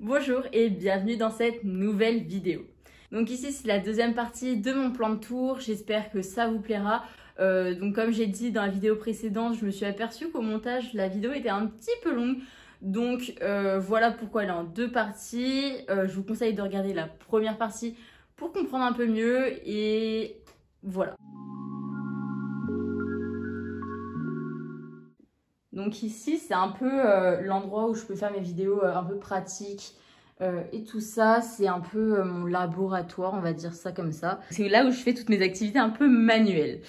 Bonjour et bienvenue dans cette nouvelle vidéo. Donc ici c'est la deuxième partie de mon plan de tour, j'espère que ça vous plaira. Donc comme j'ai dit dans la vidéo précédente, je me suis aperçue qu'au montage la vidéo était un petit peu longue. Donc voilà pourquoi elle est en deux parties. Je vous conseille de regarder la première partie pour comprendre un peu mieux et voilà. Donc ici, c'est un peu l'endroit où je peux faire mes vidéos un peu pratiques et tout ça. C'est un peu mon laboratoire, on va dire ça comme ça. C'est là où je fais toutes mes activités un peu manuelles.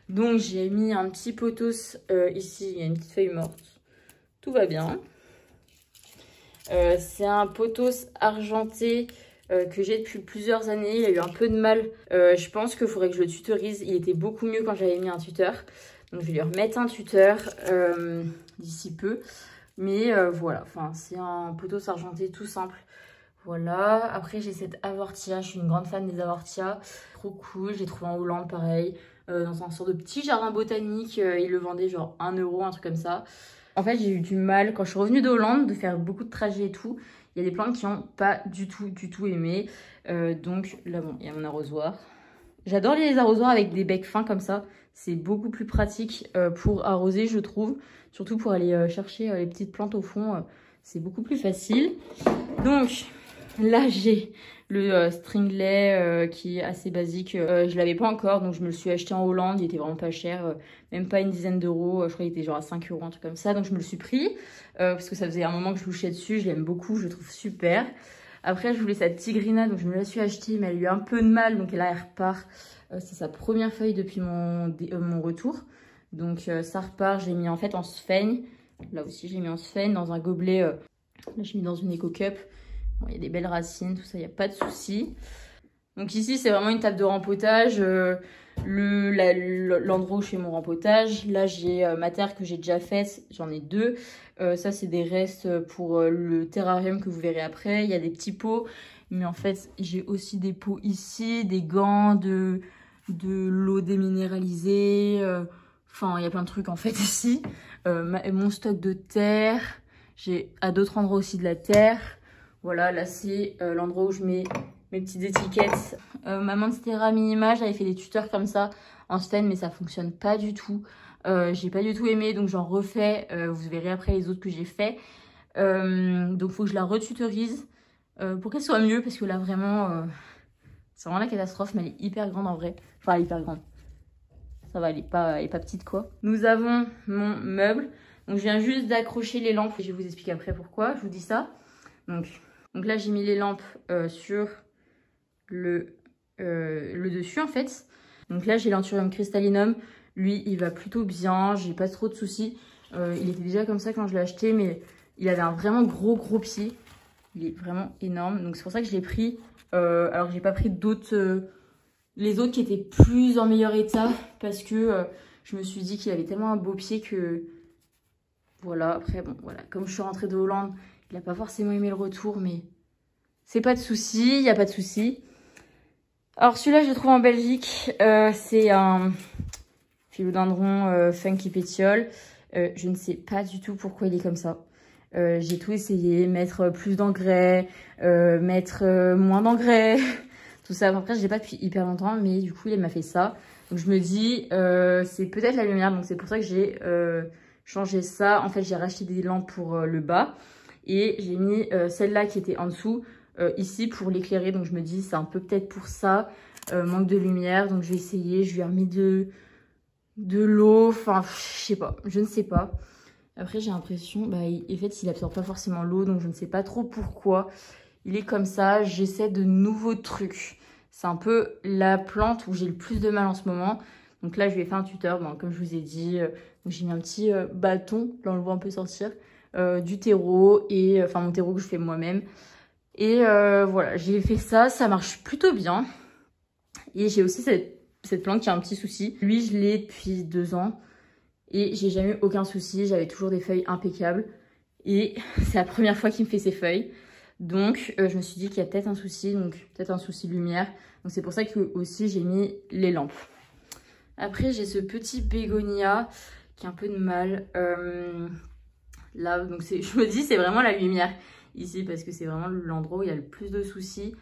Donc j'ai mis un petit potos ici, il y a une petite feuille morte. Tout va bien. C'est un potos argenté que j'ai depuis plusieurs années. Il a eu un peu de mal. Je pense qu'il faudrait que je le tutorise. Il était beaucoup mieux quand j'avais mis un tuteur. Donc je vais lui remettre un tuteur d'ici peu. Mais voilà, enfin, c'est un potos argenté tout simple. Voilà, après j'ai cette Avortia, je suis une grande fan des Avortia. Trop cool, je l'ai trouvé en Hollande pareil. Dans un sort de petit jardin botanique, ils le vendaient genre 1 euro, un truc comme ça. En fait j'ai eu du mal quand je suis revenue de Hollande de faire beaucoup de trajets et tout. Il y a des plantes qui n'ont pas du tout aimé. Donc là bon, il y a mon arrosoir. J'adore les arrosoirs avec des becs fins comme ça. C'est beaucoup plus pratique pour arroser, je trouve. Surtout pour aller chercher les petites plantes au fond. C'est beaucoup plus facile. Donc là, j'ai le stringlet qui est assez basique. Je l'avais pas encore, donc je me le suis acheté en Hollande. Il était vraiment pas cher, même pas une dizaine d'euros. Je crois qu'il était genre à 5 euros, un truc comme ça. Donc je me le suis pris parce que ça faisait un moment que je louchais dessus. Je l'aime beaucoup, je le trouve super. Après, je voulais cette tigrina, donc je me la suis achetée, mais elle a eu un peu de mal, donc là, elle repart. C'est sa première feuille depuis mon retour. Donc ça repart, j'ai mis en fait en sphaigne. Là aussi, j'ai mis en sphaigne dans un gobelet. Là, j'ai mis dans une Eco Cup. Bon, il y a des belles racines, tout ça, il n'y a pas de souci. Donc ici, c'est vraiment une table de rempotage. L'endroit où je fais mon rempotage. Là, j'ai ma terre que j'ai déjà faite. J'en ai deux. Ça, c'est des restes pour le terrarium que vous verrez après. Il y a des petits pots. Mais en fait, j'ai aussi des pots ici, des gants, de l'eau déminéralisée. Enfin, il y a plein de trucs en fait ici. Mon stock de terre. J'ai à d'autres endroits aussi de la terre. Voilà, là, c'est l'endroit où je mets mes petites étiquettes. Ma Monstera Minima, j'avais fait des tuteurs comme ça en sphène, mais ça fonctionne pas du tout. J'ai pas du tout aimé, donc j'en refais. Vous verrez après les autres que j'ai fait. Donc faut que je la retutorise pour qu'elle soit mieux, parce que là vraiment, c'est vraiment la catastrophe, mais elle est hyper grande en vrai. Enfin, elle est hyper grande. Ça va, elle est pas petite quoi. Nous avons mon meuble. Donc je viens juste d'accrocher les lampes. Je vais vous expliquer après pourquoi je vous dis ça. Donc là, j'ai mis les lampes sur le dessus en fait. Donc là, j'ai l'Anthurium crystallinum. Lui, il va plutôt bien. J'ai pas trop de soucis. Il était déjà comme ça quand je l'ai acheté, mais il avait un vraiment gros pied. Il est vraiment énorme. Donc c'est pour ça que je l'ai pris. Alors que j'ai pas pris d'autres... les autres qui étaient plus en meilleur état. Parce que je me suis dit qu'il avait tellement un beau pied que... Voilà, après, bon, voilà. Comme je suis rentrée de Hollande, il n'a pas forcément aimé le retour, mais c'est pas de souci, il n'y a pas de souci. Alors celui-là, je le trouve en Belgique. C'est un philodendron funky pétiole. Je ne sais pas du tout pourquoi il est comme ça. J'ai tout essayé, mettre plus d'engrais, mettre moins d'engrais, tout ça. Après, je l'ai pas depuis hyper longtemps, mais du coup, il m'a fait ça. Donc je me dis, c'est peut-être la lumière, donc c'est pour ça que j'ai changé ça. En fait, j'ai racheté des lampes pour le bas. Et j'ai mis celle-là qui était en dessous, ici pour l'éclairer. Donc je me dis, c'est un peu peut-être pour ça. Manque de lumière. Donc je vais essayer. Je lui ai remis de l'eau. Enfin, je sais pas. Je ne sais pas. Après, j'ai l'impression, bah, en fait, il absorbe pas forcément l'eau. Donc je ne sais pas trop pourquoi. Il est comme ça. J'essaie de nouveaux trucs. C'est un peu la plante où j'ai le plus de mal en ce moment. Donc là, je lui ai fait un tuteur. Bon, comme je vous ai dit, j'ai mis un petit bâton. Là, on le voit un peu sortir. Du terreau et enfin mon terreau que je fais moi-même et voilà, j'ai fait ça, ça marche plutôt bien. Et j'ai aussi cette plante qui a un petit souci. Lui, je l'ai depuis 2 ans et j'ai jamais eu aucun souci, j'avais toujours des feuilles impeccables et c'est la première fois qu'il me fait ses feuilles. Donc je me suis dit qu'il y a peut-être un souci, donc peut-être un souci de lumière. Donc c'est pour ça que aussi j'ai mis les lampes. Après, j'ai ce petit bégonia qui a un peu de mal. Là, donc je me dis, c'est vraiment la lumière. ici parce que c'est vraiment l'endroit où il y a le plus de soucis.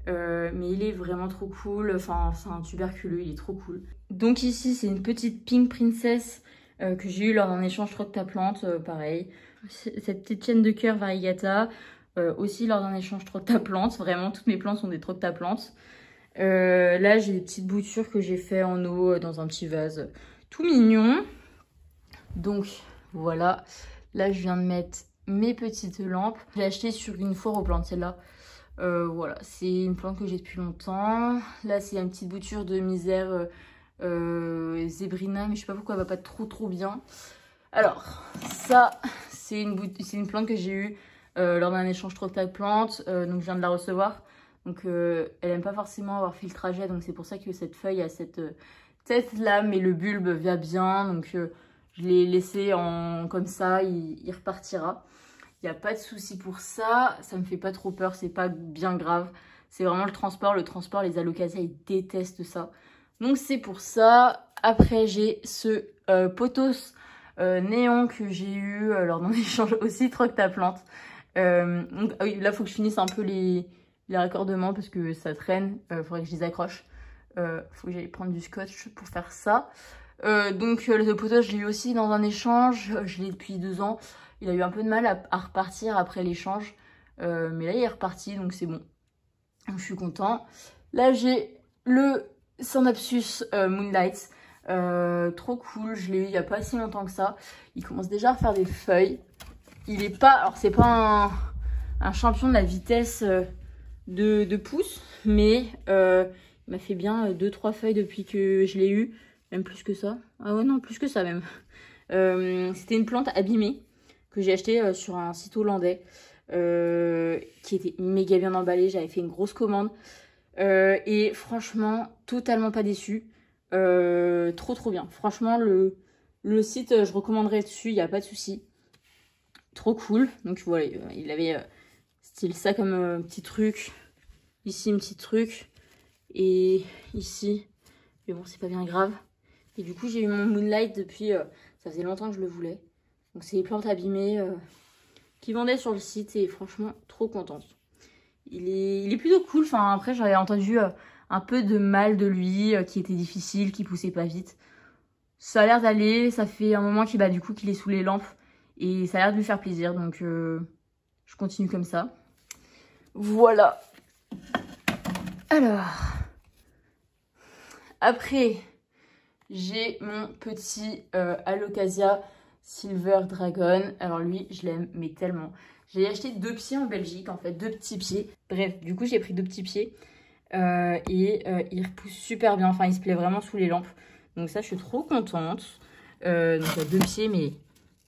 Mais il est vraiment trop cool, enfin c'est un tuberculeux, il est trop cool. Donc ici c'est une petite Pink Princess que j'ai eu lors d'un échange Troque ta plante, pareil. Cette petite chaîne de cœur variegata, aussi lors d'un échange Troque ta plante, vraiment toutes mes plantes sont des Troque ta plante. Là j'ai des petites boutures que j'ai fait en eau dans un petit vase tout mignon. Donc voilà, là je viens de mettre mes petites lampes. J'ai acheté sur une foire aux plantes celle-là. Voilà, c'est une plante que j'ai depuis longtemps. Là, c'est une petite bouture de misère Zébrina, mais je sais pas pourquoi elle va pas trop bien. Alors, ça, c'est une plante que j'ai eue lors d'un échange Troque ta plante. Donc, je viens de la recevoir. Donc, elle aime pas forcément avoir fait le trajet. Donc, c'est pour ça que cette feuille a cette tête-là, mais le bulbe va bien. Donc, je l'ai laissé comme ça, il repartira. Il n'y a pas de souci pour ça, ça me fait pas trop peur, c'est pas bien grave. C'est vraiment le transport, les alocasias, ils détestent ça. Donc c'est pour ça. Après j'ai ce pothos néon que j'ai eu lors d'un échange aussi Troque ta plante. Donc, oui, là il faut que je finisse un peu les raccordements parce que ça traîne, faudrait que je les accroche. Faut que j'aille prendre du scotch pour faire ça. Donc le pothos je l'ai eu aussi dans un échange, je l'ai depuis 2 ans. Il a eu un peu de mal à repartir après l'échange. Mais là, il est reparti, donc c'est bon. Donc, je suis content. Là, j'ai le Synapsus Moonlight. Trop cool. Je l'ai eu il n'y a pas si longtemps que ça. Il commence déjà à faire des feuilles. Il est pas... Alors, c'est pas un champion de la vitesse de pouce. Mais il m'a fait bien 2-3 feuilles depuis que je l'ai eu. Même plus que ça. Ah ouais, non, plus que ça même. C'était une plante abîmée que j'ai acheté sur un site hollandais qui était méga bien emballé. J'avais fait une grosse commande et franchement totalement pas déçue. Trop bien. Franchement le site je recommanderais dessus, il n'y a pas de souci. Trop cool. Donc voilà, il avait style ça comme petit truc. Ici un petit truc et ici. Mais bon, c'est pas bien grave. Et du coup j'ai eu mon Moonlight depuis, ça faisait longtemps que je le voulais. Donc c'est les plantes abîmées qui vendaient sur le site et franchement trop contente. Il est plutôt cool. Enfin après j'avais entendu un peu de mal de lui, qui était difficile, qui poussait pas vite. Ça a l'air d'aller, ça fait un moment qu'il du coup qu'il est sous les lampes et ça a l'air de lui faire plaisir. Donc je continue comme ça. Voilà. Alors. Après j'ai mon petit Alocasia Silver Dragon. Alors lui, je l'aime, mais tellement. J'ai acheté 2 pieds en Belgique, en fait, 2 petits pieds. Bref, du coup, j'ai pris 2 petits pieds. Il repousse super bien. Enfin, il se plaît vraiment sous les lampes. Donc ça, je suis trop contente. Donc il y a 2 pieds, mais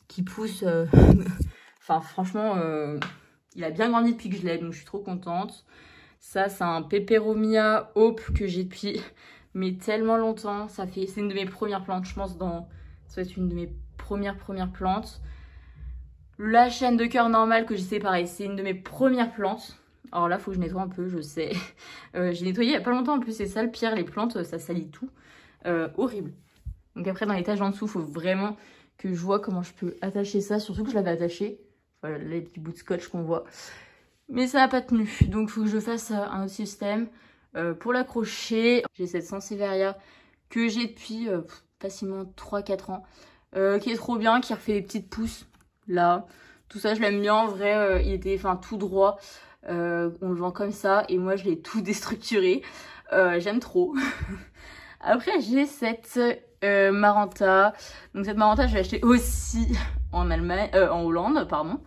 qui poussent. Enfin, franchement, il a bien grandi depuis que je l'ai. Donc je suis trop contente. Ça, c'est un Peperomia Hope que j'ai depuis... mais tellement longtemps. C'est une de mes premières plantes, je pense. Ça va être une de mes premières plantes. La chaîne de cœur normale que j'ai séparée, c'est une de mes premières plantes. Alors là, il faut que je nettoie un peu, je sais. J'ai nettoyé il n'y a pas longtemps en plus, c'est ça le pire, les plantes, ça salit tout. Horrible. Donc après, dans l'étage en dessous, il faut vraiment que je vois comment je peux attacher ça. Surtout que je l'avais attaché. Voilà, les petits bouts de scotch qu'on voit. Mais ça n'a pas tenu. Donc il faut que je fasse un autre système. Pour l'accrocher, j'ai cette Sansevieria que j'ai depuis facilement 3-4 ans. Qui est trop bien, qui refait des petites pousses. Là, tout ça je l'aime bien. En vrai, il était tout droit. On le vend comme ça. Et moi je l'ai tout déstructuré. J'aime trop. Après j'ai cette Maranta. Donc cette Maranta je l'ai achetée aussi en Hollande, pardon.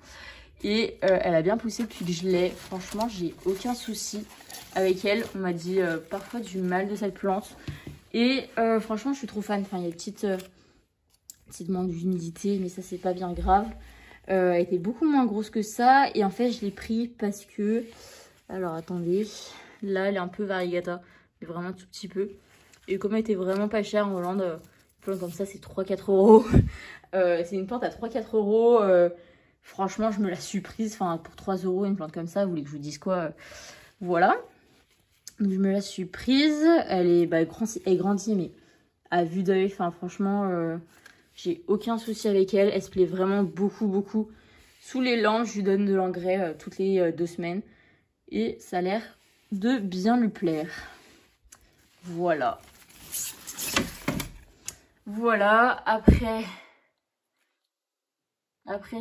Et elle a bien poussé depuis que je l'ai. Franchement, j'ai aucun souci avec elle. On m'a dit parfois du mal de cette plante. Et franchement, je suis trop fan. Enfin, il y a une petite manque d'humidité, mais ça, c'est pas bien grave. Elle était beaucoup moins grosse que ça. Et en fait, je l'ai pris parce que... Alors, attendez. Là, elle est un peu variegata. Mais vraiment un tout petit peu. Et comme elle était vraiment pas chère en Hollande, une plante comme ça, c'est 3-4 euros. C'est une plante à 3-4 euros. Franchement, je me la suis prise. Enfin, pour 3 euros, une plante comme ça, vous voulez que je vous dise quoi? Voilà. Donc, je me la suis prise. Elle est elle grandit, mais à vue d'œil, enfin, franchement, j'ai aucun souci avec elle. Elle se plaît vraiment beaucoup sous les lampes. Je lui donne de l'engrais toutes les 2 semaines. Et ça a l'air de bien lui plaire. Voilà. Voilà, après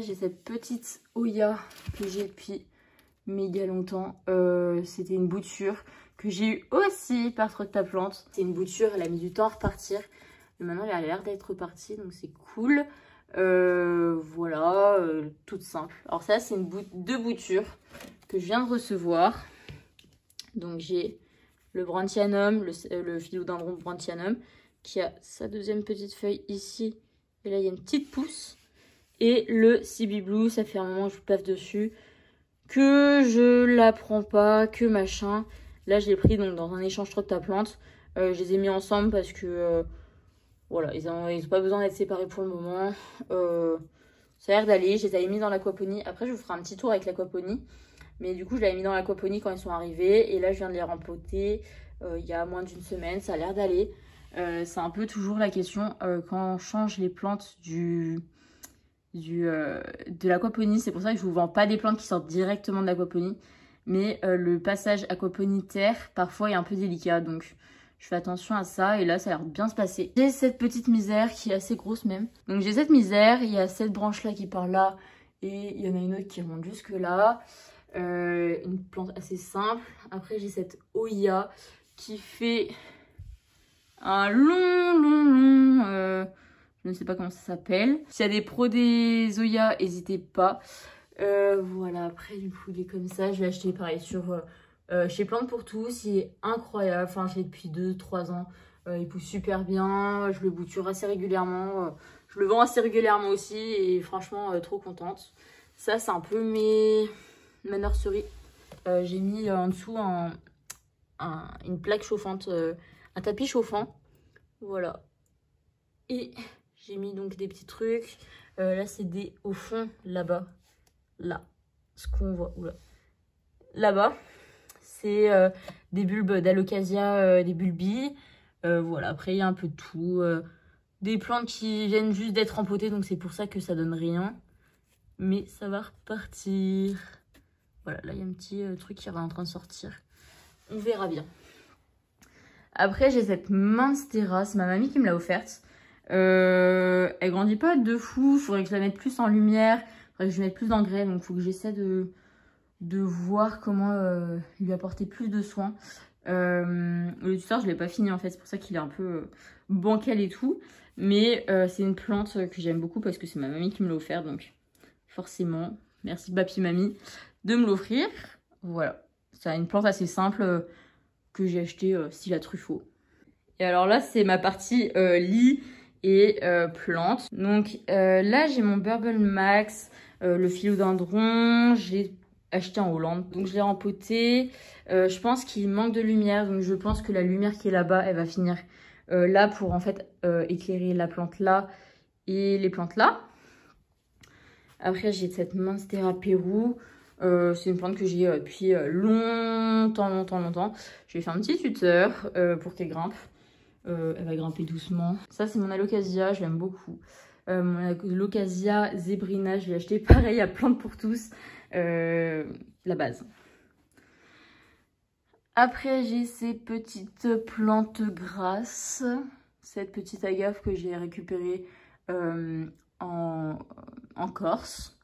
j'ai cette petite Oya que j'ai depuis méga longtemps. C'était une bouture que j'ai eu aussi par Trotte-ta-plante. C'est une bouture, elle a mis du temps à repartir. Mais maintenant, elle a l'air d'être repartie, donc c'est cool. Voilà, toute simple. Alors ça, c'est deux boutures que je viens de recevoir. Donc j'ai le Brandtianum, le Philodendron Brandtianum, qui a sa deuxième petite feuille ici. Et là, il y a une petite pousse. Et le CB Blue, ça fait un moment que je paffe dessus, que je la prends pas, que machin. Là, je l'ai pris donc dans un échange Trotte-ta-plante. Je les ai mis ensemble parce que voilà, ils ont pas besoin d'être séparés pour le moment. Ça a l'air d'aller. Je les avais mis dans l'aquaponie. Après, je vous ferai un petit tour avec l'aquaponie. Mais du coup, je l'avais mis dans l'aquaponie quand ils sont arrivés. Et là, je viens de les rempoter il y a moins d'une semaine. Ça a l'air d'aller. C'est un peu toujours la question quand on change les plantes de l'aquaponie. C'est pour ça que je vous vends pas des plantes qui sortent directement de l'aquaponie. Mais le passage aquaponie-terre, parfois, est un peu délicat. Donc, je fais attention à ça. Et là, ça a l'air de bien se passer. J'ai cette petite misère qui est assez grosse même. Donc, j'ai cette misère. Il y a cette branche-là qui part là. Et il y en a une autre qui remonte jusque là. Une plante assez simple. Après, j'ai cette Oya qui fait un long, je ne sais pas comment ça s'appelle. S'il y a des pros des Oya, n'hésitez pas. Voilà, après du coup il est comme ça. Je l'ai acheté pareil sur chez Plantes pour tous. Il est incroyable. Enfin, je l'ai depuis 2-3 ans. Il pousse super bien. Je le bouture assez régulièrement. Je le vends assez régulièrement aussi. Et franchement, trop contente. Ça, c'est un peu ma nurserie. J'ai mis en dessous une plaque chauffante, un tapis chauffant. Voilà. Et j'ai mis donc des petits trucs. Là, c'est au fond, là-bas. Là. Ce qu'on voit. Oula. Là-bas. C'est des bulbes d'Alocasia, des bulbilles. Voilà. Après, il y a un peu de tout. Des plantes qui viennent juste d'être empotées. Donc, c'est pour ça que ça donne rien. Mais ça va repartir. Voilà. Là, il y a un petit truc qui est en train de sortir. On verra bien. Après, j'ai cette mince terrasse. Ma mamie qui me l'a offerte. Elle grandit pas de fou. Il faudrait que je la mette plus en lumière. Il faudrait que je mette plus d'engrais. Donc, il faut que j'essaie de voir comment lui apporter plus de soins. Le tuteur, je l'ai pas fini en fait. C'est pour ça qu'il est un peu bancal et tout. Mais c'est une plante que j'aime beaucoup parce que c'est ma mamie qui me l'a offert. Donc, forcément, merci papi mamie de me l'offrir. Voilà. C'est une plante assez simple que j'ai acheté style à Truffaut. Et alors là, c'est ma partie lit et plantes. Donc là, j'ai mon Bourbon Max, le philodendron. Je l'ai acheté en Hollande. Donc je l'ai rempoté. Je pense qu'il manque de lumière. Donc je pense que la lumière qui est là-bas, elle va finir là pour en fait éclairer la plante là et les plantes là. Après, j'ai cette Monstera Pérou. C'est une plante que j'ai depuis longtemps. Je vais faire un petit tuteur pour qu'elle grimpe. Elle va grimper doucement. Ça, c'est mon Alocasia, je l'aime beaucoup. Mon Alocasia Zebrina, je l'ai acheté pareil à Plantes pour tous. La base. Après, j'ai ces petites plantes grasses. Cette petite agave que j'ai récupérée en Corse.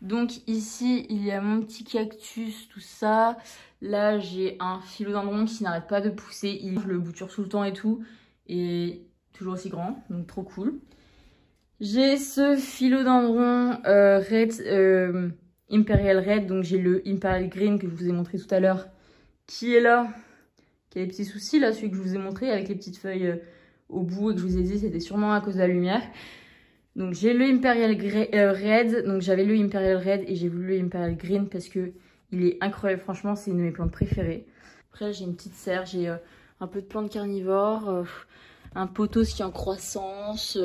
Donc ici, il y a mon petit cactus, tout ça. Là, j'ai un philodendron qui n'arrête pas de pousser. Je le bouture tout le temps et tout. Et toujours aussi grand, donc trop cool. J'ai ce philodendron Red, Imperial Red. Donc j'ai le Imperial Green que je vous ai montré tout à l'heure. Qui est là, qui a des petits soucis là, celui que je vous ai montré avec les petites feuilles au bout et que je vous ai dit c'était sûrement à cause de la lumière. Donc j'ai le Imperial Red, donc j'avais le Imperial Red et j'ai voulu le Imperial Green parce que il est incroyable, franchement c'est une de mes plantes préférées. Après j'ai une petite serre, j'ai un peu de plantes carnivores, un pothos qui est en croissance,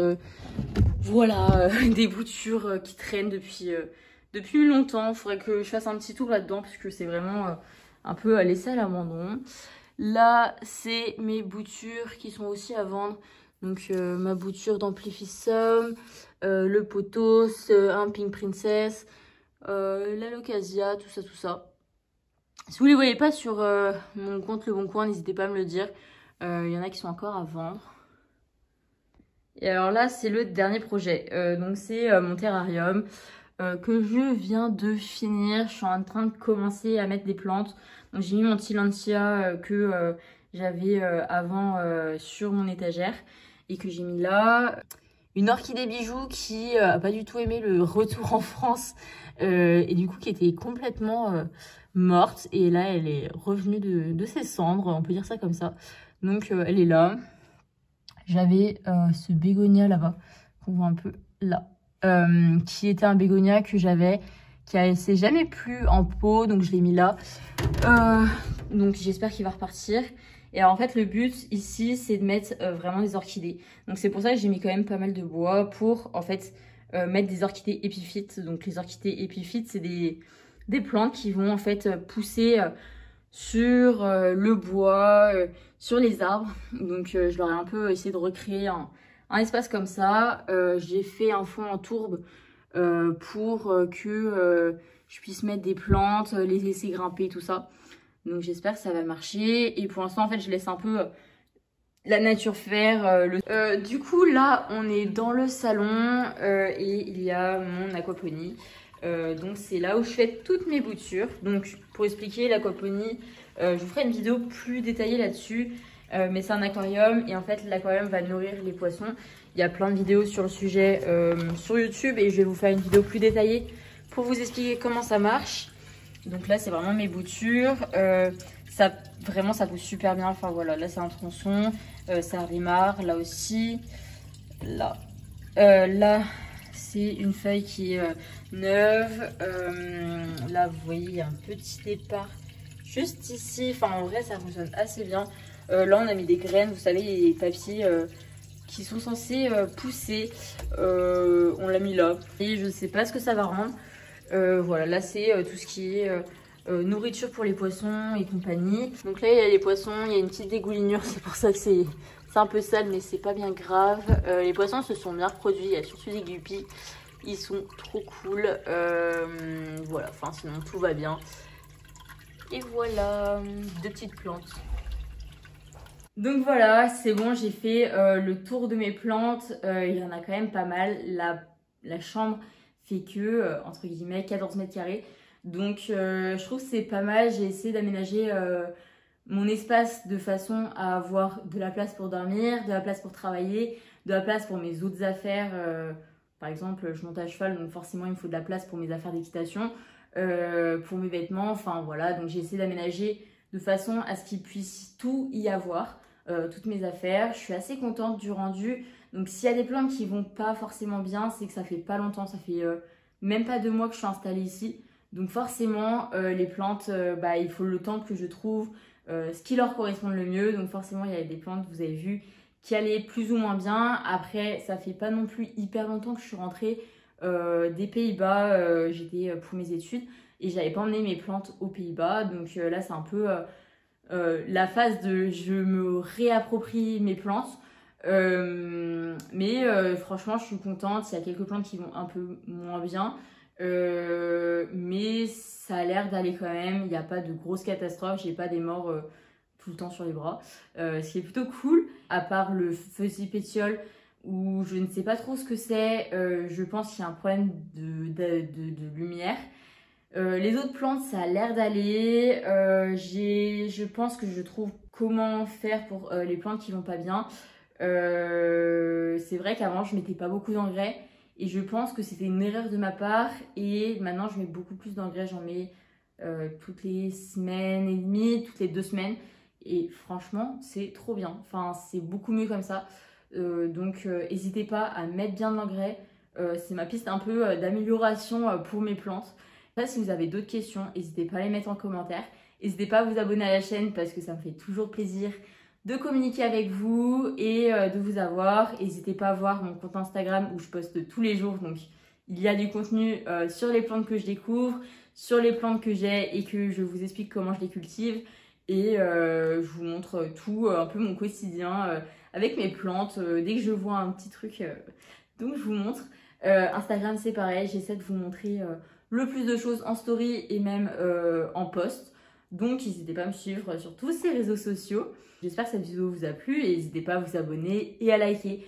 voilà, des boutures qui traînent depuis longtemps. Il faudrait que je fasse un petit tour là-dedans parce que c'est vraiment un peu laissé à l'abandon. Là c'est mes boutures qui sont aussi à vendre. Donc ma bouture d'Amplifissum, le potos, un Pink Princess, la Locasia, tout ça, tout ça. Si vous les voyez pas sur mon compte Le Bon Coin, n'hésitez pas à me le dire. Il y en a qui sont encore à vendre. Et alors là, c'est le dernier projet. Donc c'est mon terrarium que je viens de finir. Je suis en train de commencer à mettre des plantes. Donc j'ai mis mon Tillandsia que j'avais avant sur mon étagère et que j'ai mis là. Une orchidée bijou qui a pas du tout aimé le retour en France et du coup qui était complètement morte. Et là, elle est revenue de ses cendres, on peut dire ça comme ça. Donc elle est là. J'avais ce bégonia là-bas, qu'on voit un peu là, qui était un bégonia que j'avais, qui s'est jamais plu en pot, donc je l'ai mis là. Donc j'espère qu'il va repartir. Et alors en fait le but ici c'est de mettre vraiment des orchidées. Donc c'est pour ça que j'ai mis quand même pas mal de bois pour en fait mettre des orchidées épiphytes. Donc les orchidées épiphytes c'est des plantes qui vont en fait pousser sur le bois, sur les arbres. Donc je leur ai un peu essayé de recréer un espace comme ça. J'ai fait un fond en tourbe pour que je puisse mettre des plantes, les laisser grimper, tout ça. Donc j'espère que ça va marcher. Et pour l'instant, en fait, je laisse un peu la nature faire. Du coup, là, on est dans le salon et il y a mon aquaponie. Donc c'est là où je fais toutes mes boutures. Donc pour expliquer l'aquaponie, je vous ferai une vidéo plus détaillée là-dessus. Mais c'est un aquarium et en fait l'aquarium va nourrir les poissons. Il y a plein de vidéos sur le sujet sur YouTube et je vais vous faire une vidéo plus détaillée pour vous expliquer comment ça marche. Donc là c'est vraiment mes boutures. Vraiment ça pousse super bien. Enfin voilà, là c'est un tronçon, c'est un rimard, là aussi. Là c'est une feuille qui est neuve. Là vous voyez il y a un petit départ juste ici. Enfin en vrai ça fonctionne assez bien. Là on a mis des graines, vous savez les papiers qui sont censés pousser. On l'a mis là et je sais pas ce que ça va rendre. Voilà, là c'est tout ce qui est nourriture pour les poissons et compagnie. Donc là il y a les poissons, il y a une petite dégoulinure, c'est pour ça que c'est un peu sale mais c'est pas bien grave. Les poissons se sont bien reproduits, il y a surtout des guppies, ils sont trop cool. Voilà, enfin sinon tout va bien. Et voilà, deux petites plantes. Donc voilà, c'est bon, j'ai fait le tour de mes plantes. Il y en a quand même pas mal. La chambre fait que, entre guillemets, 14 mètres carrés. Donc je trouve que c'est pas mal. J'ai essayé d'aménager mon espace de façon à avoir de la place pour dormir, de la place pour travailler, de la place pour mes autres affaires. Par exemple, je monte à cheval, donc forcément il me faut de la place pour mes affaires d'équitation, pour mes vêtements. Enfin voilà, donc j'ai essayé d'aménager de façon à ce qu'il puisse tout y avoir. Toutes mes affaires. Je suis assez contente du rendu. Donc s'il y a des plantes qui vont pas forcément bien, c'est que ça fait pas longtemps, ça fait même pas 2 mois que je suis installée ici. Donc forcément les plantes, il faut le temps que je trouve ce qui leur correspond le mieux. Donc forcément il y a des plantes, vous avez vu, qui allaient plus ou moins bien. Après ça fait pas non plus hyper longtemps que je suis rentrée des Pays-Bas. J'étais pour mes études et j'avais pas emmené mes plantes aux Pays-Bas. Donc là c'est un peu la phase de je me réapproprie mes plantes. Mais franchement je suis contente. Il y a quelques plantes qui vont un peu moins bien, mais ça a l'air d'aller quand même. Il n'y a pas de grosses catastrophes, j'ai pas des morts tout le temps sur les bras, ce qui est plutôt cool. À part le fusil pétiole où je ne sais pas trop ce que c'est. Je pense qu'il y a un problème de lumière. Les autres plantes, ça a l'air d'aller. Je pense que je trouve comment faire pour les plantes qui vont pas bien. C'est vrai qu'avant, je mettais pas beaucoup d'engrais. Et je pense que c'était une erreur de ma part. Et maintenant, je mets beaucoup plus d'engrais. J'en mets toutes les semaines et demie, toutes les 2 semaines. Et franchement, c'est trop bien. Enfin, c'est beaucoup mieux comme ça. Donc, n'hésitez pas à mettre bien de l'engrais. C'est ma piste un peu d'amélioration pour mes plantes. Si vous avez d'autres questions, n'hésitez pas à les mettre en commentaire. N'hésitez pas à vous abonner à la chaîne parce que ça me fait toujours plaisir de communiquer avec vous et de vous avoir. N'hésitez pas à voir mon compte Instagram où je poste tous les jours. Donc il y a du contenu sur les plantes que je découvre, sur les plantes que j'ai et que je vous explique comment je les cultive. Et je vous montre tout, un peu mon quotidien avec mes plantes, dès que je vois un petit truc, donc je vous montre. Instagram c'est pareil, j'essaie de vous montrer le plus de choses en story et même en post. Donc n'hésitez pas à me suivre sur tous ces réseaux sociaux. J'espère que cette vidéo vous a plu et n'hésitez pas à vous abonner et à liker.